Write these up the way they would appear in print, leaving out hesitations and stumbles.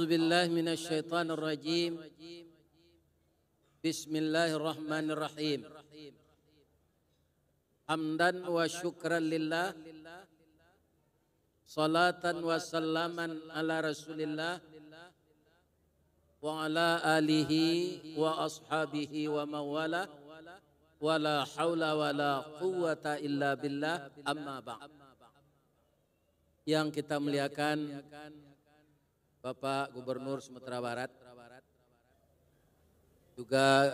A'udzu billahi minasyaitonir rajim. Bismillahirrahmanirrahim. Hamdan wa syukran lillah. Salatan wa salaman ala Rasulillah wa ala alihi wa ashabihi wa mawala wa la haula wa la quwwata illa billah, amma ba'd. Yang kita muliakan Bapak Gubernur Sumatera Barat, juga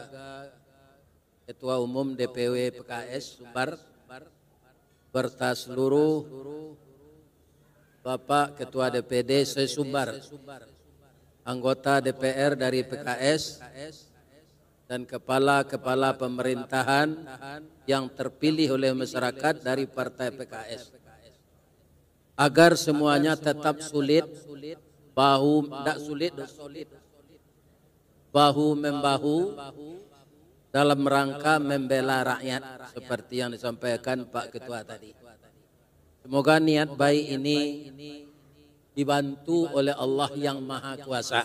Ketua Umum DPW PKS Sumbar, serta seluruh Bapak Ketua DPD se-Sumbar, anggota DPR dari PKS, dan kepala-kepala pemerintahan yang terpilih oleh masyarakat dari Partai PKS, agar semuanya tetap bahu-membahu dalam rangka membela rakyat seperti yang disampaikan Pak Ketua tadi. Semoga niat baik ini dibantu oleh Allah yang Maha Kuasa.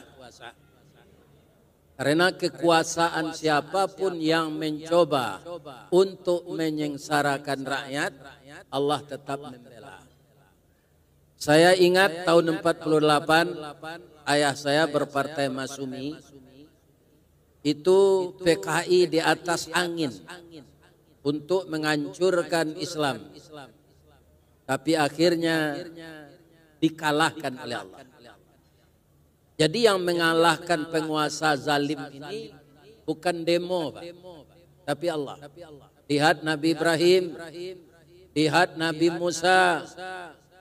Karena kekuasaan siapapun yang mencoba untuk menyengsarakan rakyat, Allah tetap membela. Saya ingat tahun 48 ayah saya berpartai Masumi, itu PKI di atas angin untuk menghancurkan Islam. Tapi akhirnya dikalahkan oleh Allah. Jadi yang mengalahkan penguasa zalim ini bukan demo, Pak, tapi Allah. Lihat Nabi Ibrahim, lihat Nabi Musa,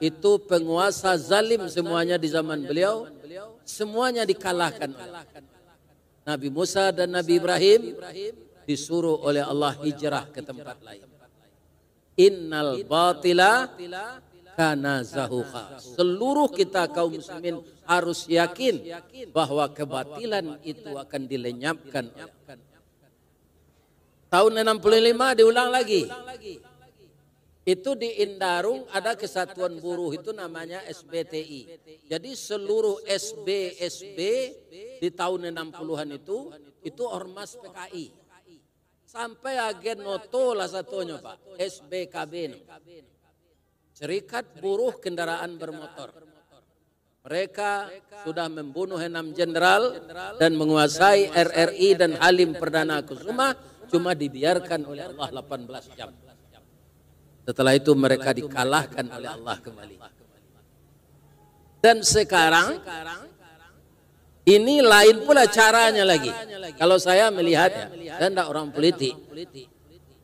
itu penguasa zalim semuanya di zaman beliau, semuanya dikalahkan oleh Nabi Musa dan Nabi Ibrahim, disuruh oleh Allah hijrah ke tempat lain. Innal batila kana zahuqa. Seluruh kita kaum muslimin harus yakin bahwa kebatilan itu akan dilenyapkan. Tahun 65 diulang lagi. Itu di Indarung ada kesatuan buruh, itu namanya SBTI. Jadi seluruh SB di tahun 60-an itu ormas PKI. Sampai agen noto lah satunya, Pak, SBKB, Serikat Buruh Kendaraan Bermotor. Mereka sudah membunuh 6 jenderal dan menguasai RRI dan Halim Perdana Kusuma, cuma dibiarkan oleh Allah 18 jam. Setelah itu mereka dikalahkan oleh Allah kembali. Dan sekarang ini lain pula caranya lagi. Kalau saya melihatnya, saya tidak orang politik.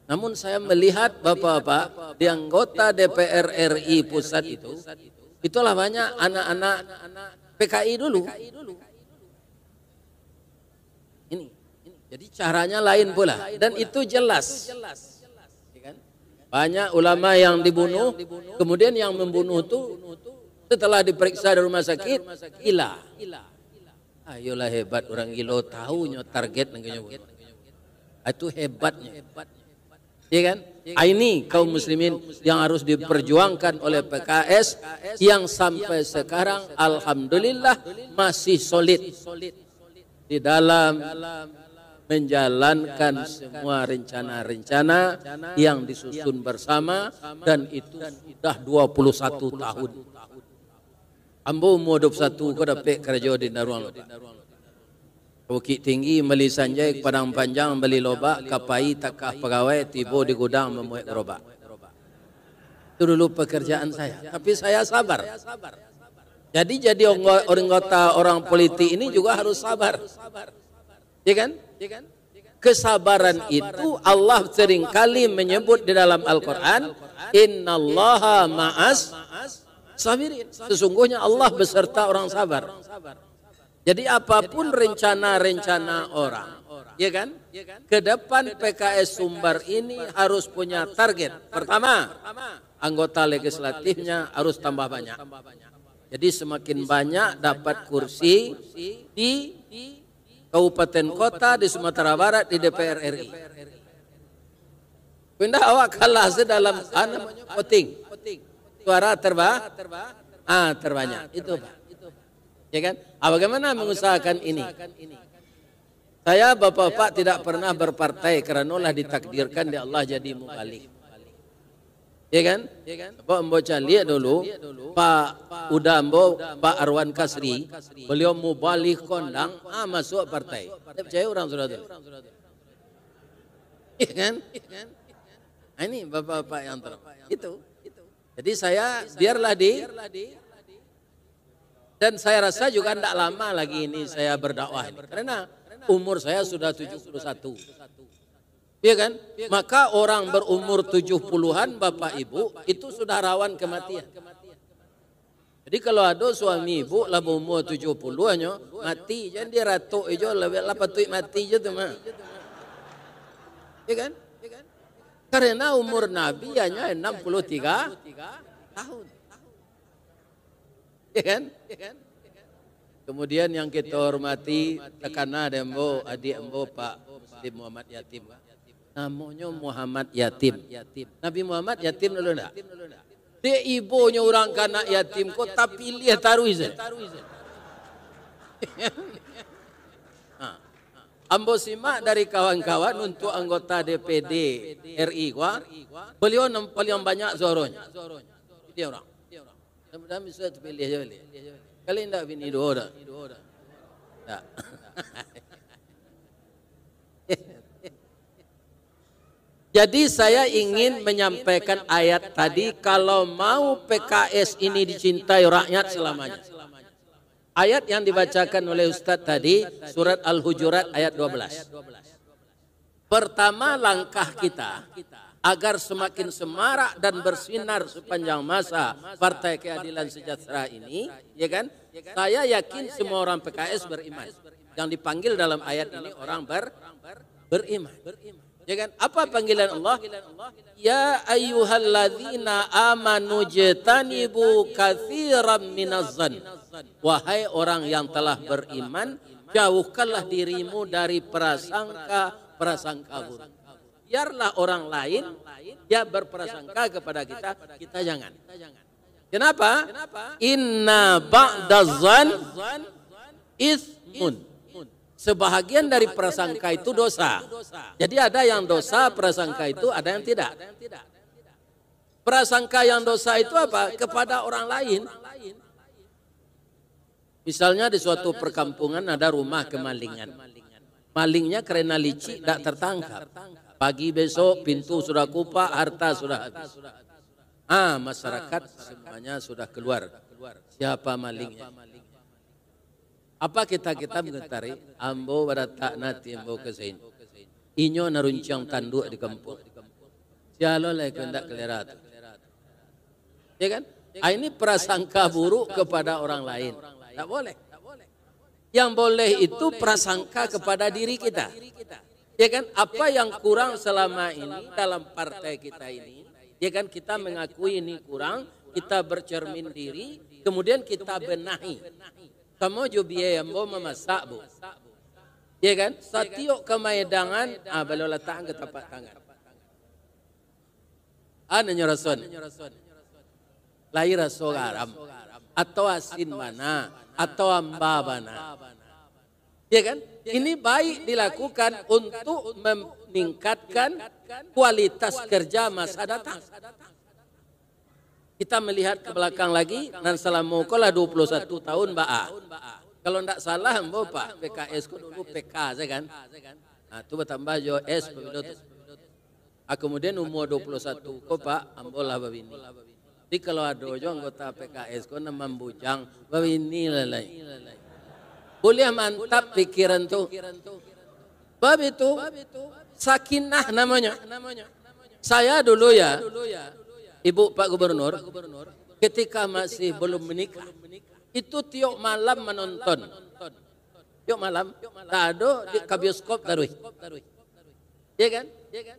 Namun saya melihat bapak-bapak di anggota DPR RI pusat itu, itulah banyak anak-anak PKI dulu. Ini. Jadi caranya lain pula. Dan itu jelas. Banyak ulama yang dibunuh, kemudian yang membunuh itu setelah diperiksa di rumah sakit, gila. Ayolah hebat orang gila tahunya target nengnya. Itu hebatnya. Ya kan? Ini kaum muslimin yang harus diperjuangkan oleh PKS yang sampai sekarang alhamdulillah masih solid di dalam menjalankan semua rencana-rencana yang disusun bersama, dan itu sudah 21 tahun. Ambo umur 21 ko dapat kerja di Daruang. Bukit Tinggi beli sanjai, Padang Panjang beli lobak, Kapai takah pegawai, tiba di gudang memuat gerobak. Itu dulu pekerjaan saya, tapi saya sabar. Jadi anggota orang politik ini juga harus sabar. Ya kan? Kesabaran itu Allah seringkali menyebut di dalam Al-Quran, innallaha ma'as sabirin. Sesungguhnya Allah beserta orang sabar. Jadi apapun rencana-rencana orang, ya kan? Ke depan PKS Sumbar ini harus punya target. Pertama, anggota legislatifnya harus tambah banyak. Jadi semakin banyak dapat kursi di kabupaten kota di Sumatera Barat di DPR RI. Pindah awak kalah dalam voting. Suara terbanyak itu, Pak. Ya kan? Bagaimana mengusahakan ini? Saya bapak-bapak tidak pernah berpartai karena Allah ditakdirkan di Allah jadi mubalik. Ya kan? Bapak Ambo lihat dulu Pak Udambo, Pak Arwan Kasri, beliau mubalik kondang, masuk partai. Saya percaya orang sudah tahu. Ya kan? Nah, ini bapak-bapak yang itu. Jadi saya biarlah dan saya rasa juga tidak lama lagi ini saya berdakwah ini. Karena umur saya sudah 71. Iya kan? Maka orang berumur 70-an Bapak Ibu itu sudah rawan kematian. Jadi kalau ada suami ibu lah berumur 70-an mati, jangan dia ratuk aja lah patut mati je tu mah. Iya kan? Karena umur Nabi hanya 63 tahun. Iya kan? Kemudian yang kita hormati tekana dembo adik embo Pak Muslim Muhammad Yatim. Namanya Muhammad Yatim. Nabi Muhammad yatim dulu enggak? Dia ibunya orang kanak yatim kok tapi lihat taruh izin. Ambo simak dari kawan-kawan untuk anggota DPD RI beliau paling banyak suaranya. Dia orang. Mudah-mudahan bisa terpilih aja boleh. Kali enggak bini dua orang. Tak. Jadi saya ingin menyampaikan ayat tadi, kalau mau PKS ini dicintai rakyat selamanya. Ayat yang dibacakan oleh Ustadz tadi, surat Al-Hujurat ayat 12. Pertama langkah kita agar semakin semarak dan bersinar sepanjang masa Partai Keadilan Sejahtera ini, ya kan? Saya yakin semua orang PKS beriman. Yang dipanggil dalam ayat ini orang beriman. Ya kan? Apa panggilan Allah? Ya ayyuhalladzina amanu jtanibu katsiran minaz-zan. Wahai orang yang telah beriman, jauhkanlah dirimu dari prasangka buruk. Biarlah orang lain ya berprasangka kepada kita, kita jangan. Kenapa? Inna ba'daz-zan ismun. Sebahagian dari prasangka itu dosa. Jadi ada yang dosa prasangka itu, ada yang tidak. Prasangka yang dosa itu apa? Kepada orang lain. Misalnya di suatu perkampungan ada rumah kemalingan. Malingnya karena licik tidak tertangkap. Pagi besok pintu sudah kupak, harta sudah habis. Masyarakat semuanya sudah keluar. Siapa malingnya? Apa kita mengetahui ambo baratak nati ambo kesain. Inyo naruncang tanduk di kampung. Sialo lah kendak kelerat. Ya kan? Ini prasangka buruk kepada orang lain. Tak boleh. Yang boleh itu prasangka kepada diri kita. Ya kan? Apa yang kurang selama ini dalam partai kita ini, ya kan, kita mengakui ini kurang, kita bercermin diri, kemudian kita benahi. Kamu juga biaya mau memasak bu, ya kan? Satiok kemaidangan, balo letak ke tapak tangan. Nyerason, lahir raso garam, atau asin mana, atau ambabana, ya kan? Ini baik dilakukan untuk meningkatkan kualitas kerja masa datang. Kita melihat ke belakang lagi, dan selama kolah 21 tahun Ba'a. Kalau tidak salah, Pak, PKS ko dulu PK, saya kan? Itu bertambah jo S, kemudian umur 21 ko Pak, ambolah babini. Jadi kalau ada jo anggota PKS ko na membujang, babini lalai. Boleh mantap pikiran tuh. Bab itu, sakinah namanya. Saya dulu ya, Ibu Pak Gubernur, ketika masih belum menikah, itu tiap malam menonton. Tiap malam, tak ada di bioskop taruh. Ya kan?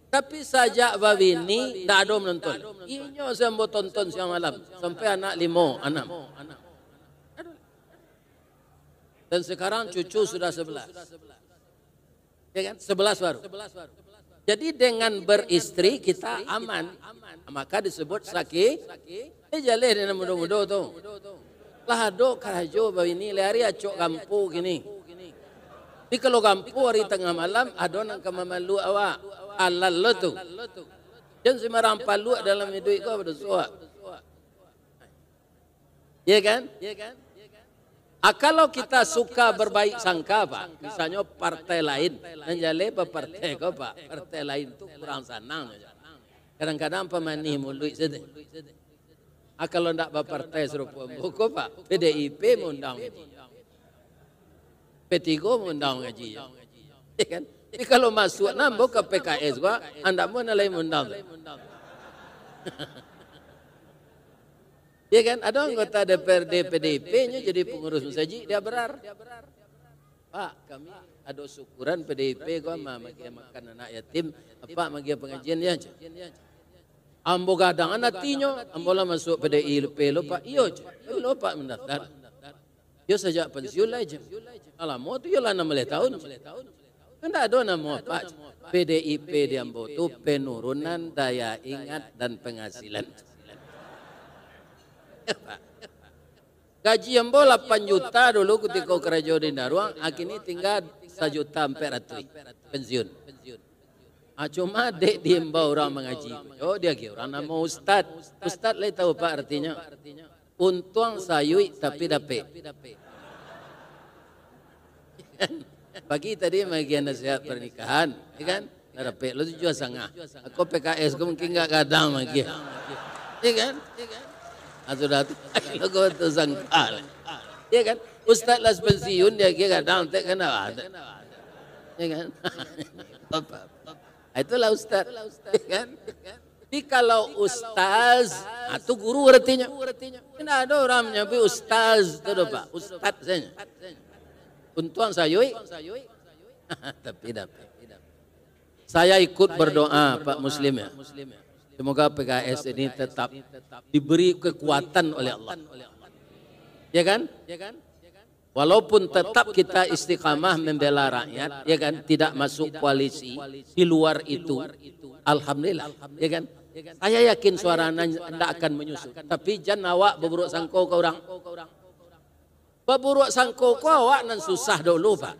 Tapi sajak babini, tak ada menonton. Inyo saya mau tonton siang malam, sampai anak 5, 6. Dan sekarang cucu sudah 11. Ya kan? 11 baru. Jadi dengan beristri kita aman. Maka disebut sakit. Jaleh dengan muda-muda tu. Lah do karajo bawa ini lari acok gampu gini. Tapi kalau gampu hari tengah malam ado nang kamamalu awak alal lo tu. Jangan semarang palu dalam hidup kau berdoa. Ya kan? Kalau kita suka berbaik sangka Pak, misalnya partai lain, menjale partai kau Pak, partai lain tu kurang senang. Kadang-kadang pemani mulut sedih. Kalau tidak berpartai serupa buku Pak, PDIP mengundang ngaji, P3 mengundang ngaji, ya kan? Tapi kalau masuk nambah ke PKS gua, anda mau nilai mengundang. Ya kan, ada anggota DPRD PDIP-nya jadi pengurus masjid, dia berar. Pak, kami ada syukuran PDIP gua magi makan anak yatim, apa magi pengajian dia aja. Ambo gadang anatinya, ambo lah masuk PDIP lo Pak, iyo aja. Lo Pak mendaftar. Yo sejak pensiun lah aja. Alamu tu yo lah 16 tahun. Kan tak ada nama Pak. PDIP di Ambo tu penurunan daya ingat dan penghasilan. Gaji Ambo 8 juta dulu ketika kerja di Daruang, kini tinggal 1 juta 400 pensiun. Cuma dek di Ambo orang mengaji. Oh dia kira orang nama Ustad. Ustad lah tahu Pak artinya. Untung sayui tapi dapet. Pagi tadi bagian nasihat pernikahan, ya kan? Dapet lo juga sangat. Aku PKS, aku mungkin nggak kadang lagi. Ya kan? Sudah tu, lo tu sangkal. Ya kan? Ustaz lah pensiun dia kira kadang tak kena ada. Ya kan? Itulah Ustaz. Ya kan? Tapi kalau Ustaz, itu guru artinya. Tidak ada orang menyebut Ustaz, tu Pak. Ustaz saja. Untung sayui, tapi dapat. Saya ikut berdoa Pak Muslim ya. Semoga PKS ini tetap diberi kekuatan oleh Allah. Ya kan? Walaupun tetap kita istiqamah membela rakyat, ya kan? Tidak masuk koalisi, di luar itu, alhamdulillah, ya kan? Saya yakin suaranya tidak akan menyusul. Tapi jangan awak berburuk sangka ke orang. Berburuk sangka ke awak nan susah dulu Pak.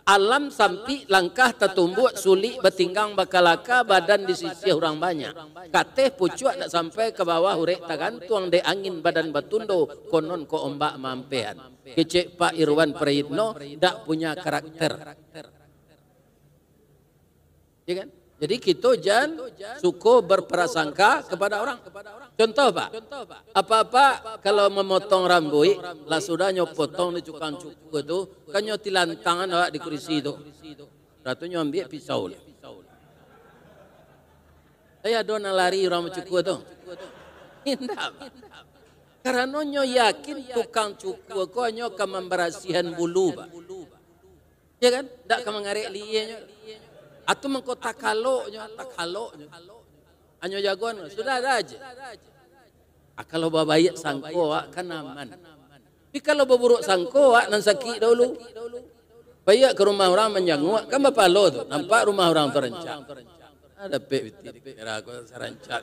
Alam sampai langkah tertumbuk sulit bertinggang bakalaka badan di sisi orang banyak. Kateh pucuk tak sampai ke bawah hurek tagantuang de angin badan batundo konon ko ombak mampean. Kecek Pak Irwan Prayitno tak punya karakter. Ya kan? Jadi kita jangan suka berprasangka kepada orang. Contoh Pak, apa-apa kalau memotong rambut, lah sudah nyopotong di cukang cukup itu, kan nyotilan tangan awak di kursi itu. Ratunya ambil pisau. Saya dona lari orang cukup itu. Tidak Pak. Karena nyo yakin tukang cukup kau nyo akan memberasihan bulu Pak. Ya kan? Tak akan mengarek liye. Atau mengkota kaloknya, tak kaloknya. Hanya jagoan, sudah ada aja. Kalau babayat sangko, kan aman. Tapi kalau berburuk sangko, nan sakit dahulu. Bayak ke rumah orang menjanguk, kan bapak lo tu. Nampak rumah orang terancak. Ada peti, kira aku serancak.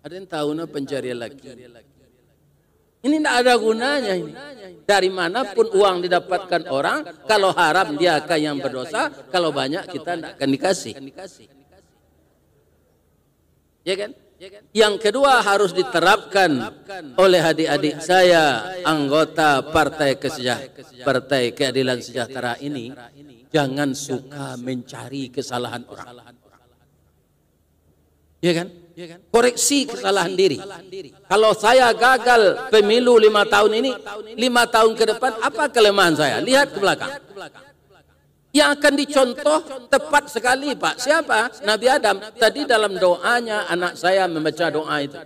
Ada yang tahu na pencarian laki. Ini tidak ada gunanya ini. Dari manapun uang didapatkan orang, kalau haram dia akan yang berdosa, kalau banyak kita tidak akan dikasih. Ya kan? Yang kedua harus diterapkan oleh adik-adik saya, anggota Partai Keadilan Sejahtera ini, jangan suka mencari kesalahan orang. Ya kan? Koreksi kesalahan diri. Kalau saya gagal pemilu 5 tahun ini, 5 tahun ke depan, apa kelemahan saya? Lihat ke belakang. Yang akan dicontoh tepat sekali Pak. Siapa? Nabi Adam. Tadi dalam doanya anak saya membaca doa itu.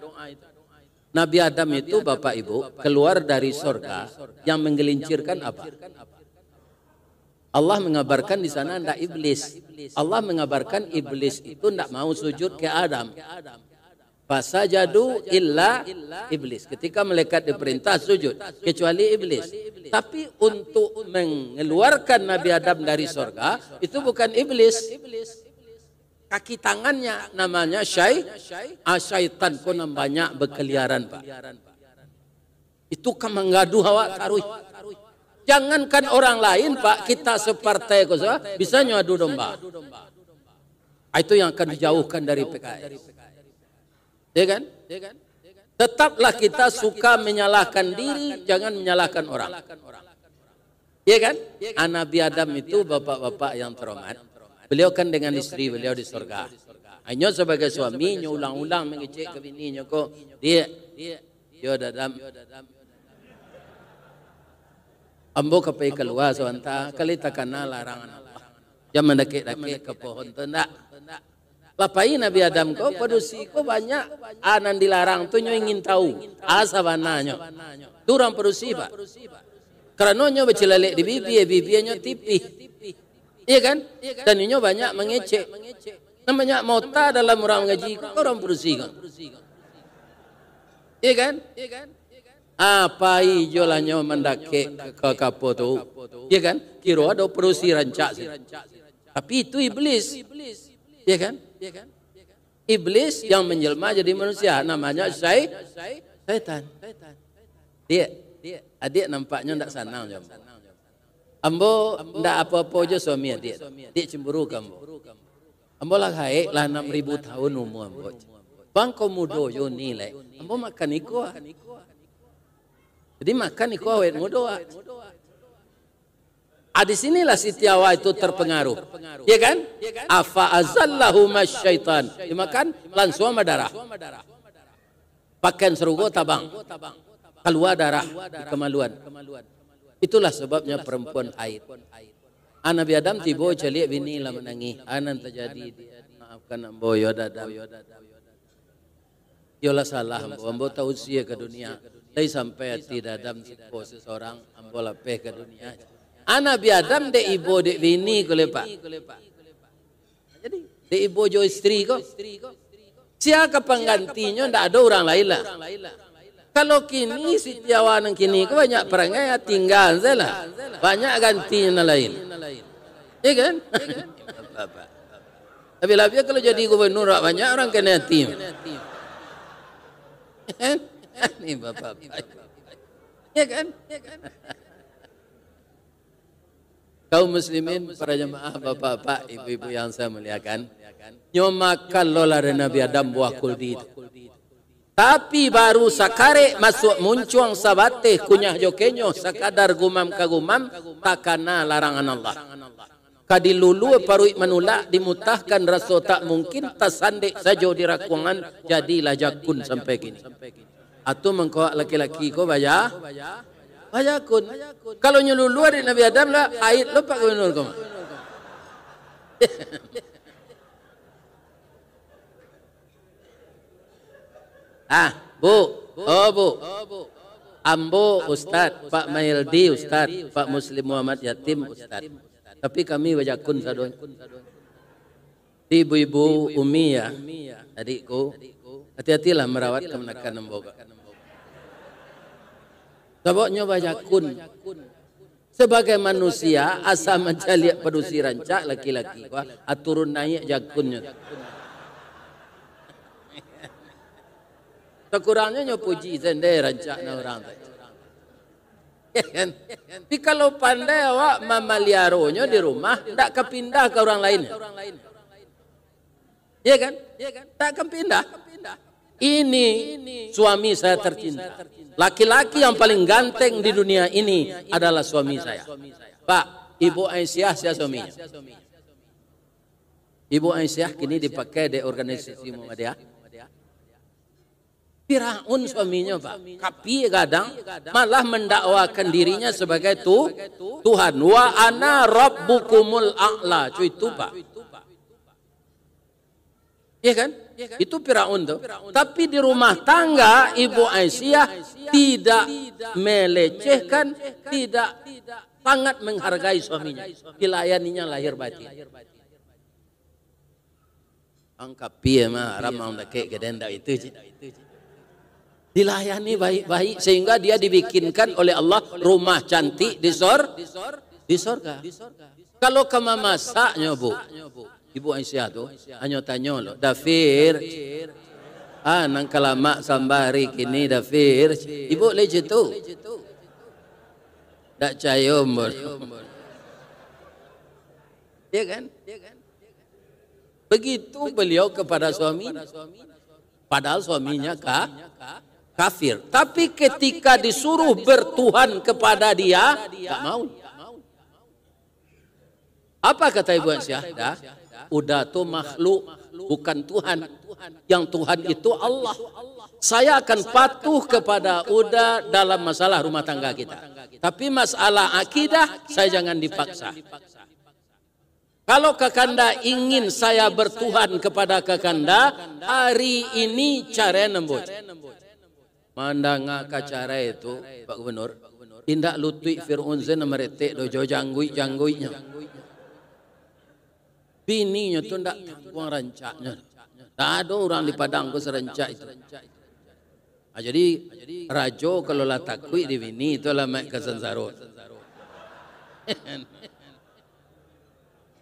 Nabi Adam itu Bapak Ibu keluar dari surga yang menggelincirkan apa? Allah mengabarkan di sana tidak iblis. Allah mengabarkan iblis itu tidak mau sujud ke Adam. Fasajadu illa iblis. Ketika malaikat diperintah sujud, kecuali iblis. Tapi untuk mengeluarkan Nabi Adam dari surga, itu bukan iblis. Kaki tangannya namanya syaitan pun banyak berkeliaran Pak. Itu kan menggadu awak tarui. Jangankan orang lain Pak, kita separtai bisa nyadu domba. Itu yang akan dijauhkan dari PKS. Ya kan? Tetaplah kita suka menyalahkan diri, jangan menyalahkan orang. Ya kan? Nabi Adam itu bapak-bapak yang terhormat. Beliau kan dengan istri beliau di surga. Hanya sebagai suami, ulang-ulang mengecek ke bininya kok. Dia Adam. Ambo kapai keluar sebentar, kali tak kenal larangan Allah. Jangan mendekik-dekik ke pohon tu enggak. Lapai Nabi Adam kau produksi kau banyak anan dilarang tu nyo ingin tahu asa bananya. Durang produksi Pak. Karena nyo bercelalek di bibi nyo tipih. Iya kan? Dan nyo banyak mengecek. Namanya mota dalam orang ngaji kau orang produksi kan. Iya kan? Apa ijolannya mendake ke kapo tu, ya kan? Kira ada produksi rancak sih. Tapi itu iblis, ya kan? Iblis yang menjelma jadi manusia, namanya syaitan. Dia, adik nampaknya tidak senang jam. Ambo tidak apa-apa aja suami adik. Dia cemburu kamu. Ambo lah haik lah 6.000 tahun umur ambo. Bang kau mudo yo nilai. Ambo makan iko. Jadi makan iko awet mudo. Di sinilah sitiawa itu terpengaruh. Ya kan? Afa azallahu masyaitan. Dimakan langsung darah. Pakaian serugo tabang. Keluar darah di kemaluan. Itulah sebabnya perempuan haid. Nabi Adam tiba celiak bini lah menangis. Anan terjadi maafkan ambo yodadam. Yolah salah ambo tahu usia ke dunia. Dari sampai tidak Adam seseorang ambo lapeh ke dunia. Nabi Adam de ibu de bini kole Pak. Jadi de ibu jo istri kok. Siapa penggantinya? Tidak ada orang lain lah. Kalau kini setiawan yang kini kok banyak perangai ya tinggal saja. Banyak gantinya lain. Ya kan? Tapi lebih kalau jadi gubernur banyak orang kena tim. Ini bapak. Ya kan? Kaum muslimin, para jemaah, bapak-bapak, ibu-ibu yang saya muliakan, nyomakan lola dari Nabi Adam buah kuldi itu. Tapi baru sakare masuk muncuang sabate kunyah jokenyo sakadar gumam kagumam takana larangan Allah. Kadilulu paruik manulak dimutahkan raso tak mungkin tasandek sajo dirakuangan jadilah jakun sampai kini. Atau mengkawak laki-laki ko baca kun. Kalau nyelulu dari Nabi Adam lah ait lupa ke benar kau. Bu. Ambo Ustaz, Pak Maildi Ustaz, Pak Muslim Muhammad Yatim Ustaz. Tapi kami wajakun sadon. Ibu-ibu Umi ya, adikku, hati-hatilah merawat kemenakan emboga. Sebabnya wajakun. Sebagai manusia asal mencari produksi rancak laki-laki, aturun naik jakunnya. Sekurangnya nyopuji sendiri rancaknya orang tadi. Tapi kalau pandai awak mamaliaronya di rumah, tak kepindah ke orang lain. Ya kan? Tak kepindah. Ini suami saya tercinta. Laki-laki yang paling ganteng di dunia ini adalah suami saya. Pak, Ibu Aisyah saya suaminya. Ibu Aisyah kini dipakai di organisasi Muhammadiyah. Firaun suaminya Pak, tapi kadang malah mendakwakan dirinya sebagai Tuhan. Wa ana rabbukumul a'la. Cuy itu Pak. Iya kan? Itu Firaun tuh. Tapi di rumah tangga Ibu Aisyah tidak melecehkan, tidak sangat menghargai suaminya. Dilayaninya lahir batin. Angkat piye mah ramang dake gedenda itu. Dilayani baik-baik sehingga dia dibikinkan oleh Allah rumah cantik di sorga. Kalau kama masaknya Bu, Ibu Aisyah tuh hanya tanya loh, Dafir, nang kalamak sambari kini dafir. Ibu leci tu. Tak cayom. Ya kan? Begitu beliau kepada suami. Padahal suaminya kafir. Tapi ketika disuruh bertuhan kepada dia, tak mau. Apa kata Ibu Aisyah? Udah tuh makhluk, bukan Tuhan. Yang Tuhan itu Allah. Saya akan patuh kepada Uda dalam masalah rumah tangga kita. Tapi masalah akidah, saya jangan dipaksa. Kalau Kakanda ingin saya bertuhan kepada Kakanda, hari ini cara nembut. Mandang cara itu, Pak Gubernur, tindak lutui Fir'un zena meretek dojo janggui-jangguinya. Bininya tu ndak tangguang rancaknya. Tak ada orang di Padang ku serencak itu. Jadi rajo kalau lah takui di bini itu lah mek kesensaron.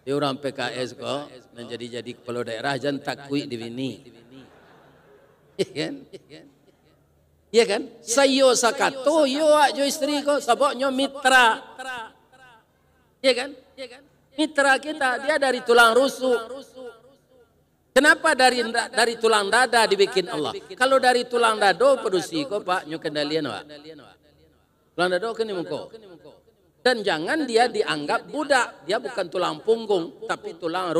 Dia orang PKS kok menjadi kepala daerah jangan takui di bini. Iya kan? Sayo sakato yo ajo istri ko saboknya mitra. Iya kan? Mitra kita dia dari tulang rusuk. Kenapa dari tulang dada dibikin Allah? Kalau dari tulang dado produksi ko Pak nyo kendalian Pak. Tulang dado kene muko. Dan jangan dia dianggap budak, dia bukan tulang punggung tapi tulang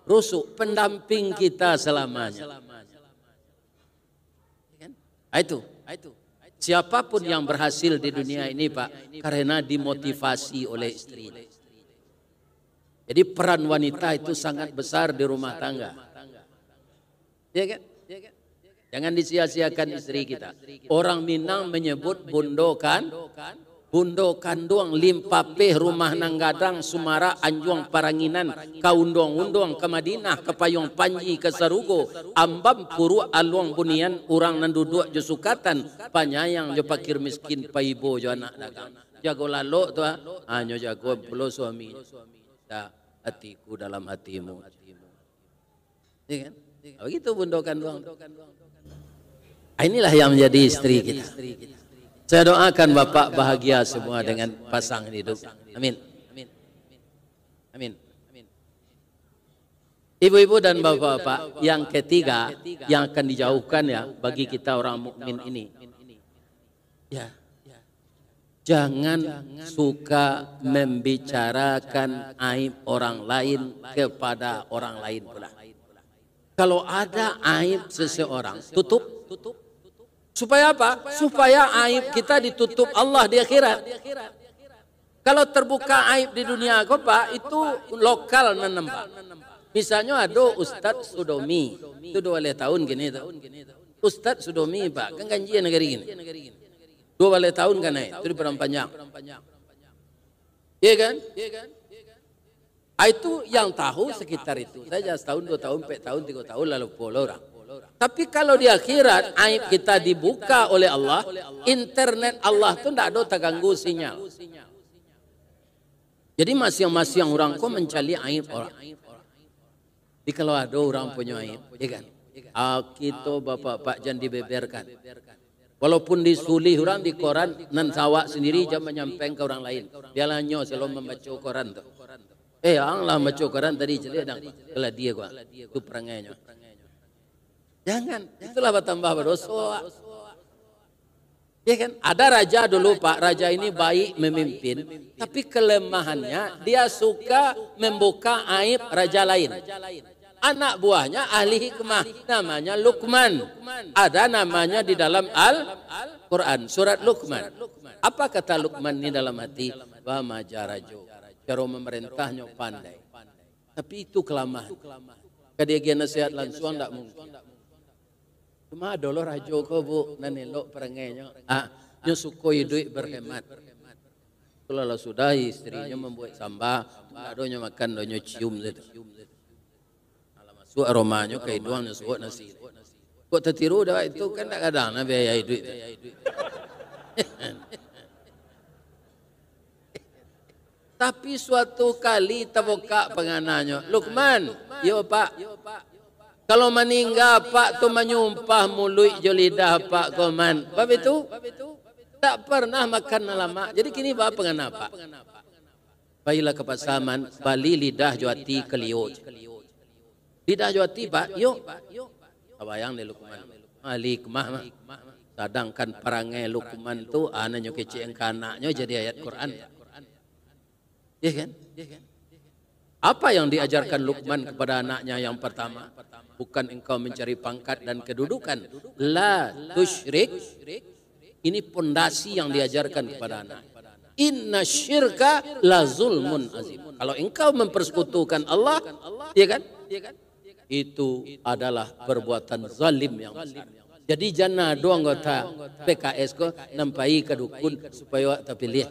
rusuk, pendamping kita selamanya. Itu. Siapapun yang berhasil di dunia ini Pak, karena dimotivasi oleh istri. Jadi peran wanita itu sangat besar di rumah tangga. Ya kan? Jangan disia-siakan istri kita. Orang Minang menyebut bundo kanduang limpapeh rumah nanggadang Sumara Anjuang Paranginan kaundong-undong ke Madinah ke Payung Panji ke Sarugo ambam puru aluang bunian orang nanduduk jusukatan panyayang jo pakir miskin paibo jo anak dagang jago lalo tu nyo jago pulo suami dah hatiku dalam hatimu. Ya kan? Begitu bundo kanduang. Inilah yang menjadi istri kita. Saya doakan Bapak bahagia semua dengan pasangan hidup. Amin. Amin. Ibu-ibu dan bapak-bapak yang ketiga yang akan dijauhkan ya bagi kita orang mukmin ini. Ya. Jangan suka membicarakan aib orang lain kepada orang lain pula. Kalau ada aib seseorang, tutup. Supaya apa? Supaya aib kita ditutup Allah di akhirat. Kalau terbuka aib di dunia Pak, itu lokal menembak. Misalnya ada Ustadz Sudomi, itu 2 tahun gini. Ustadz Sudomi Pak, kan ganjian negeri gini. 2 tahun kan itu di Padang Panjang. Iya kan? Itu yang tahu sekitar itu saja, setahun, 2 tahun, 4 tahun, 3 tahun, lalu 10 orang. Tapi kalau di akhirat aib kita dibuka oleh Allah, internet Allah itu tidak ada terganggu sinyal. Jadi masing-masing orang kok mencari aib orang. Jadi kalau ada orang punya aib, ya kan? Kita bapak-bapak jangan dibeberkan. Walaupun disuli orang di koran, nan sawak sendiri jangan menyampaikan ke orang lain. Dia lanyo selalu membaca koran tu. Ang lah membaca koran tadi celik dan kelah dia gua. Itu perangainya. Jangan, itulah bertambah berdosa. Ya kan? Ada raja dulu Pak, raja ini baik memimpin, tapi kelemahannya dia suka membuka aib raja lain. Anak buahnya ahli hikmah, namanya Luqman. Ada namanya di dalam Al-Quran, surat Luqman. Apa kata Luqman ini dalam hati? Wa majarajo, cara memerintahnya pandai. Tapi itu kelemahan. Kadia nasihat langsung tidak mungkin. Cuma dulu rajo ko bu nanelok perangainya. Nyo sukoi duit berhemat. Kalau sudah istrinya membuat sambal, adonya makan donyo cium gitu. Masuk aromanya kayak doang nasuh nasi. Kok tertiru dah itu kan tak kadang na biaya duit. Tapi suatu kali terbuka pengananya, Luqman, yo Pak. Kalau meninggal Pak tu menyumpah mulut jo lidah Pak koman. Sebab itu tak pernah makan lama. Jadi kini apa kenapa? Baiklah kepasaman bali lidah jo hati keliut. Lidah jo hati Pak, yuk. Abayang ni Luqman. Alikmah mah. Sedangkan perangai Luqman tu anaknya kecil kanaknya jadi ayat Quran. Ya kan? Apa yang diajarkan Luqman kepada anaknya yang pertama? Bukan engkau mencari pangkat dan kedudukan. La tusyrik. Ini pondasi yang diajarkan kepada anak. Inna syirka la zulmun azim. Kalau engkau mempersekutukan Allah, ya kan? Itu adalah perbuatan zalim yang besar. Jadi jangan dua anggota PKS ko nampai ke dukun supaya tak pilih.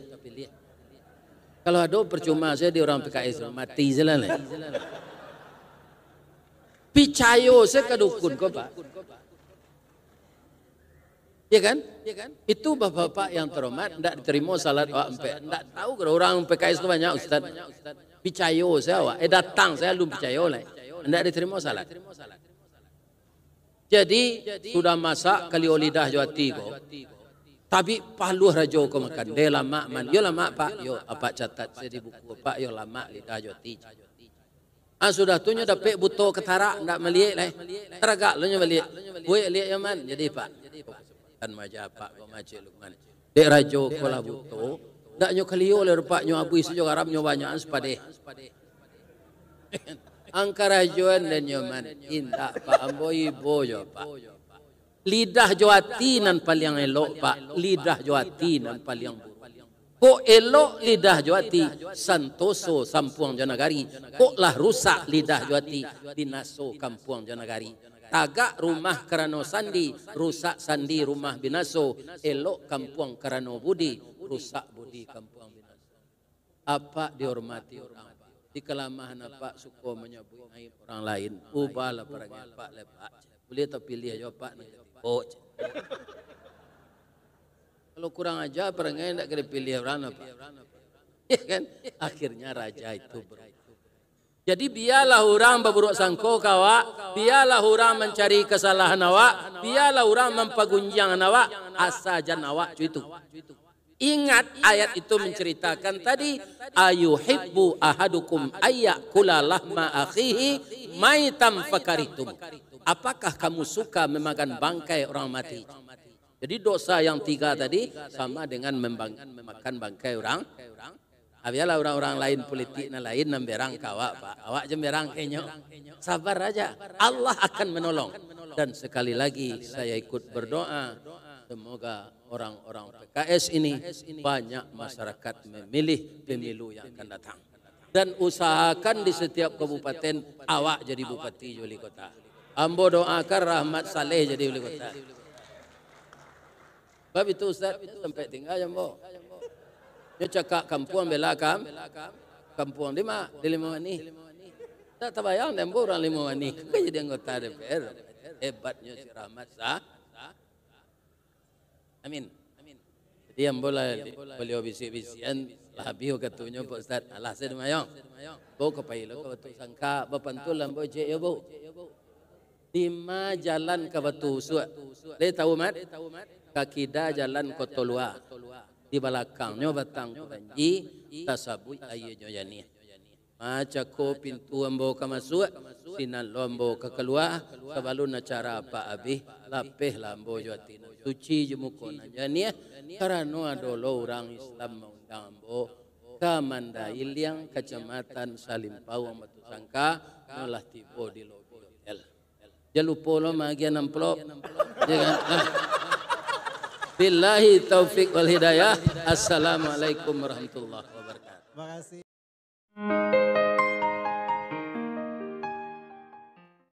Kalau ada percuma saya di orang PKS mati jalan. Picayo saya ke dukun ko Pak. Ya kan? Itu bapak-bapak yang terhormat tidak diterima salat awak empat. Tidak tahu kalau orang PKS itu banyak ustaz. Picayo saya awak. Datang saya belum picayo lah. Tidak diterima salat. Jadi sudah masak kali lidah jawati ko. Tapi paluh rajo ko makan. Dia lama man. Yo lama Pak. Yo apa catat saya di buku Pak. Yo lama lidah jawati. Sudah tu nya dapat buto ketara ndak melihat lah. Teragak lu nya melihat. Buat lihat yang man. Jadi Pak. Kan maja Pak ko macam Luqman. Dek rajo ko lah buto. Ndak nyo kaliyo le rupa nyo abu isu jo Arab nyo banyak sepade. Angkara joan dan nyoman indah Pak ambo ibo jo Pak. Lidah jawati nan paling elok Pak. Lidah jawati nan paling buruk. Kok elok lidah jawati santoso sampuang janagari. Koklah rusak lidah jawati binaso kampuang janagari. Tagak rumah kerana sandi, rusak sandi rumah binaso. Elok kampuang kerana budi, rusak budi kampuang binaso. Apa dihormati orang? Di kelamahan apa suka menyebut aib orang lain. Ubahlah perangai Pak lepak. Boleh tak pilih aja Pak ni. Oh. Kalau kurang aja perangai tak kena pilih orang apa. Ya kan? Akhirnya raja itu berubah. Jadi biarlah orang berburuk sangka awak, biarlah orang mencari kesalahan awak, biarlah orang mempagunjang awak, asajan awak itu. Ingat ayat itu menceritakan tadi ayuhibbu ahadukum ayyakula lahma akhihi maitam fakaritum. Apakah kamu suka memakan bangkai orang mati? Jadi dosa yang tiga tadi sama dengan memakan bangkai orang. Biarlah orang-orang lain politik na lain namberang kawak Pak. Awak jemberang kenyo. Sabar aja. Allah akan menolong. Dan sekali lagi saya ikut berdoa. Semoga orang-orang PKS ini banyak masyarakat memilih pemilu yang akan datang. Dan usahakan di setiap kabupaten awak jadi bupati wali kota. Ambo doakan Rahmat Saleh jadi wali kota. Sebab itu Ustaz sampai tinggal jambo. Dia cakap kampung bela kampung di lima wani. Tak terbayang jambo orang lima wani. Kau jadi anggota DPR. Hebatnya si Rahmat Sah. Amin. Jadi yang beliau bisi-bisian labih katanya Pak Ustaz. Allah saya demayang. Bo kepailo ke batu sangka bapantul lambo je ya bo. 5 jalan ke batu suat. Dia tahu mat? Kakida jalan Kotolua. Di belakangnya batang janji tasabui ayejo yani. Maca ko pintu ambo ka masuk sinan lombo ka keluar sebelum acara apa abih lapeh lambo jotina suci jemukona jani karena ada orang Islam mengundang ambo ka Mandai Liang kecamatan Salimpau Batu Sangka nolah tibo di lobi hotel. Jangan lupa lo magian amplop. Billahi taufik wal hidayah. Assalamualaikum warahmatullahi wabarakatuh. Terima kasih.